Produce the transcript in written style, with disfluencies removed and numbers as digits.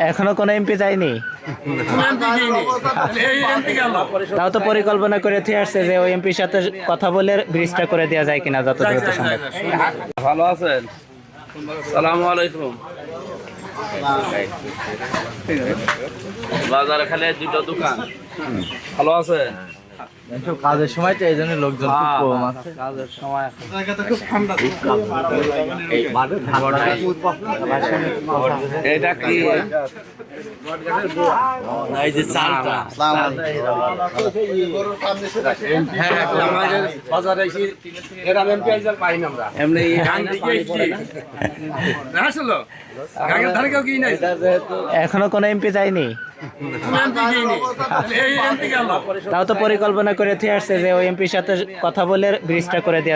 এখনো কোন এমপি যায়নি, তাও তো পরিকল্পনা করে দিয়ে আসছে যে ওই এমপির সাথে কথা বলে ব্রিজটা করে দেওয়া যায় কিনা যত দ্রুত সম্ভব। ভালো আছেন? সালামু আলাইকুম। বাজারে খালি দুটো দোকান। ভালো আছে? কাজের সময় তো এই জন্য লোকজন খুব কম আছে। কাজের সময় এটা কি এই যে চালটা এমনি এখনো কোন এমপি যায়নি, তাও তো পরিকল্পনা করে দিয়ে আসছে যে ওই এমপির সাথে কথা বলে ব্রিজটা করে দেওয়া